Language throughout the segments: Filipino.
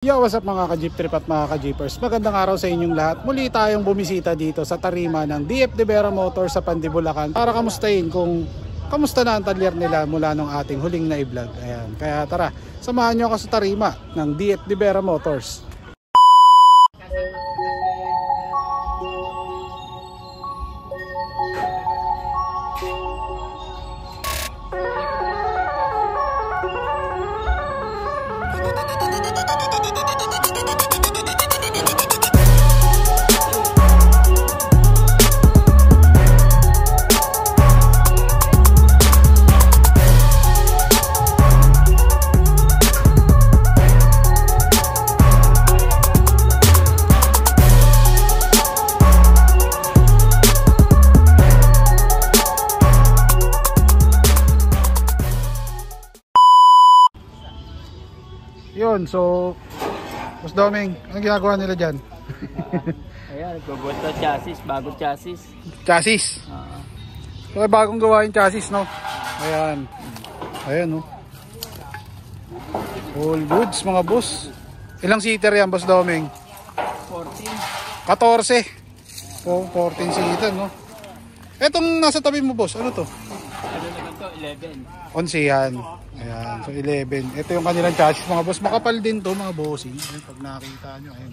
Yo, what's up mga ka-jeep trip at mga ka-jeepers? Magandang araw sa inyong lahat. Muli tayong bumisita dito sa tarima ng DF De Vera Motors sa Pandibulacan para kamustahin kung kamusta na ang talyer nila mula nung ating huling na i-vlog. Ayan. Kaya tara, samahan nyo ako sa tarima ng DF De Vera Motors. Yun, so Boss Doming, anong ginagawa nila dyan? Ayan, nagbubuhat na chassis, bagong chassis. Chassis? So bagong gawa yung chassis, no? Ayan. Ayan, no? All goods mga boss. Ilang seater yan, Boss Doming? 14. 14. So 14 seater, no? Etong nasa tabi mo, boss, ano to? Ano naman to? 11. 11 yan. Ayan, so 11. Ito yung kanilang chassis mga boss. Makapal din to mga bossing. Ayan, pag nakita nyo, ayan.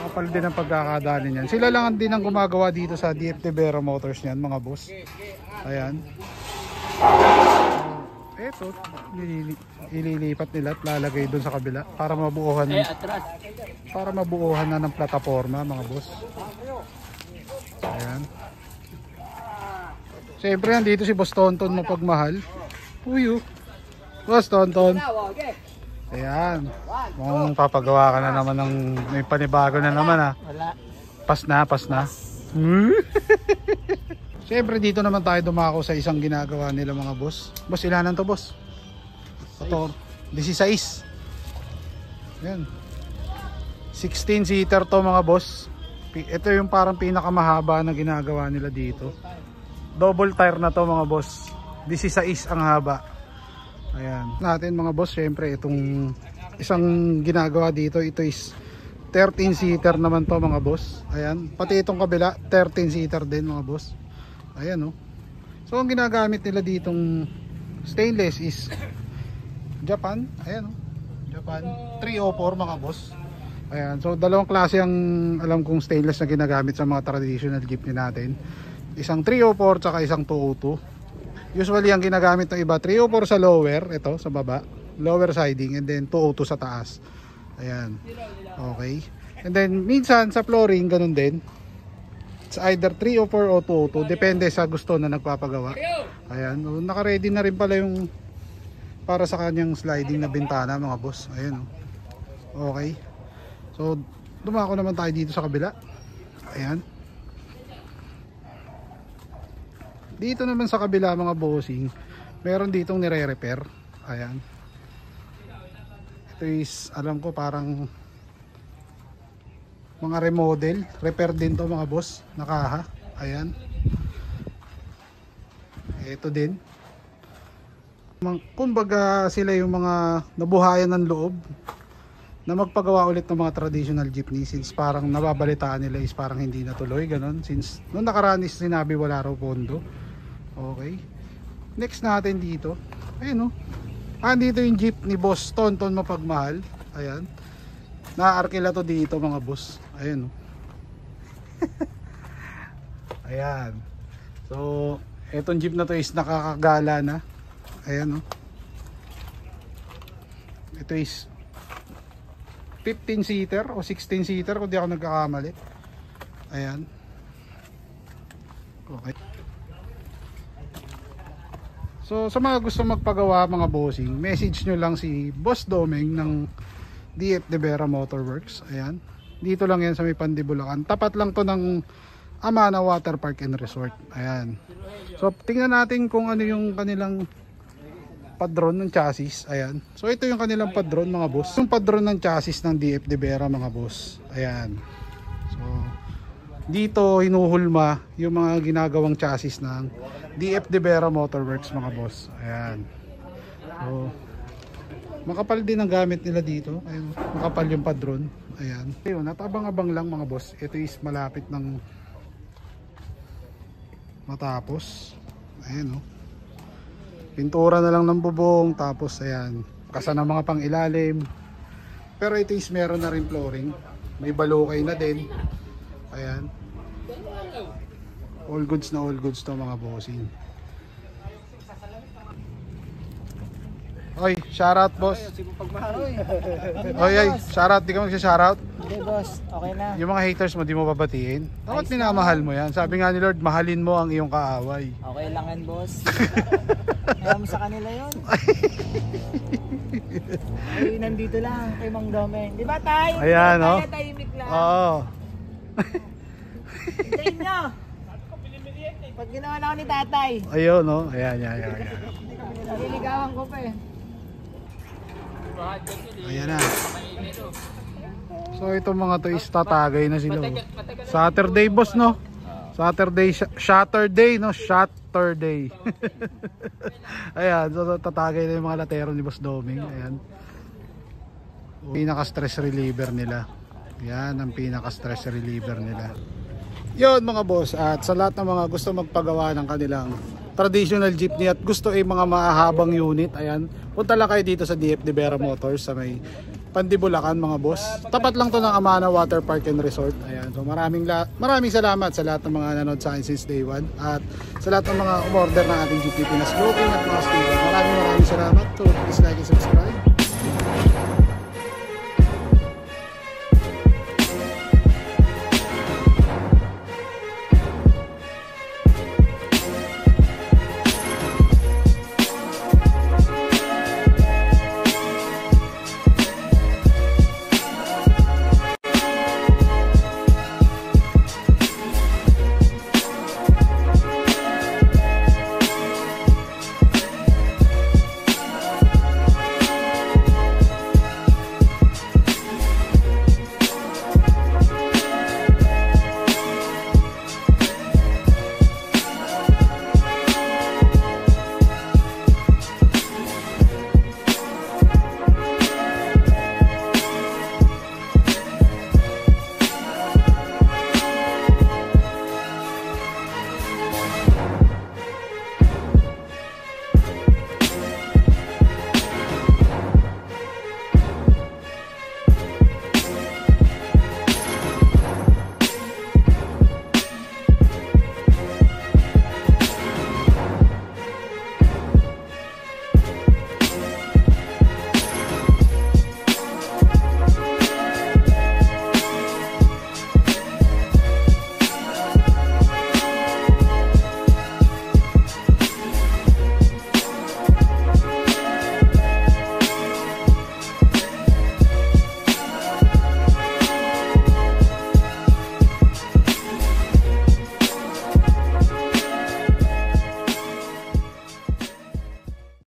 Makapal din ang pagkakadali niyan. Sila lang din ang gumagawa dito sa DF De Vera Motors niyan mga boss. Ayan. Ito, ililipat nila at lalagay doon sa kabila para mabuuhan. Atras. Para mabuuhan na ng plataforma mga boss. Ayan. Siyempre nandito si Boss Tonton Mapagmahal. Uy, Boss Tonton. Ayan. Mukhang papagawa ka na naman ng may panibago na naman ha. Wala. Pas na. Siyempre dito naman tayo dumako sa isang ginagawa nila mga boss. Boss, ilanan to boss? 16. Ayan. 16 seater to mga boss. Ito yung parang pinakamahaba na ginagawa nila dito. Double tire na to mga boss. 16 ang haba. Ayan. Natin mga boss, syempre itong isang ginagawa dito, ito is 13 seater naman to mga boss. Ayan. Pati itong kabila, 13 seater din mga boss. Ayan, oh. So ang ginagamit nila ditong stainless is Japan. Ayan, oh. Japan 304 mga boss. Ayan. So dalawang klase ang alam kong stainless na ginagamit sa mga traditional jeepney natin. Isang 304 tsaka isang 202. Usually ang ginagamit ng iba 304 sa lower, ito sa baba, lower siding, and then 202 sa taas. Ayan. Okay. And then minsan sa flooring ganun din. It's either 304 o 202, depende sa gusto na nagpapagawa. Ayan. Naka-ready na rin pala yung para sa kanyang sliding na bintana mga boss. Ayan, oh. Okay. So dumako naman tayo dito sa kabila. Ayan. Dito naman sa kabila mga bossing, meron ditong nire-repair. Ayan. Ito is, alam ko parang mga remodel. Repair din to mga boss. Nakaha. Ayan. Ito din. Kumbaga sila yung mga nabuhayan ng loob na magpagawa ulit ng mga traditional jeepney, since parang nababalitaan nila is parang hindi natuloy. Ganon. Since nung nakaraan is sinabi wala raw pondo. Okay. Next natin dito. Ayun, oh. Dito yung jeep ni Boss Tonton Mapagmahal. Ayan. Naaarkila to dito mga boss. Ayun, oh. Ayan. So, etong jeep na to is nakakagala na. Ayan, oh. Ito is 15 seater o 16 seater kung di ako nagkakamali. Ayan. Okay. So sa mga gusto magpagawa mga bossing, message nyo lang si Boss Doming ng DF De Vera Motorworks. Ayan. Dito lang yan sa may Pandibulacan. Tapat lang to ng Amana Water Park and Resort. Ayan. So tingnan natin kung ano yung kanilang padron ng chassis. Ayan. So ito yung kanilang padron mga boss. Yung padron ng chassis ng DF De Vera mga boss. Ayan. So dito hinuhulma yung mga ginagawang chassis ng DF De Vera Motorworks mga boss. Ayan. So Makapal din ang gamit nila dito. Ayun, makapal yung padron. Ayan. Ayun, at abang-abang lang mga boss. Ito is malapit ng matapos. Ayan oh. Pintura na lang ng bubong. Tapos ayan, kasa ng mga pang ilalim. Pero ito is meron na rin flooring. May balukay na din. Ayan. All goods to mga bossing. Oy, shoutout boss. Oy, shoutout. Di ka magsha-shoutout? Hindi boss, okay na. Yung mga haters mo, di mo babatiin? Dapat minamahal mo yan. Sabi nga ni Lord, mahalin mo ang iyong kaaway. Okay lang yan boss. Ayaw mo sa kanila yun. Ay, nandito lang kay Mang Dome. Di ba tayo? Ayan, no? Tayo tahimik lang. Oo. Hintayin nyo. Pag ginawa na ako ni tatay. Ayun, no? Ayan. Naliligawan ko pa eh. Ayan na. So itong mga to is tatagay na sila. Saturday boss, no? Saturday, Saturday, no? Saturday. Ayan, so tatagay na yung mga latero ni Boss Doming. Ayan. Pinaka-stress reliever nila. Yan ang pinaka-stress reliever nila. Yun mga boss, at sa lahat ng mga gusto magpagawa ng kanilang traditional jeepney at gusto ay mga mahahabang unit, ayan, punta lang kayo dito sa DF De Vera Motors sa may Pandibulacan mga boss. Tapat lang to ng Amana Water Park and Resort. Ayan, so maraming salamat sa lahat ng mga nanood sa akin since day 1 at sa lahat ng mga umorder ng ating jeepney Pinas Looking at mga sticker. Maraming salamat. So please like and subscribe.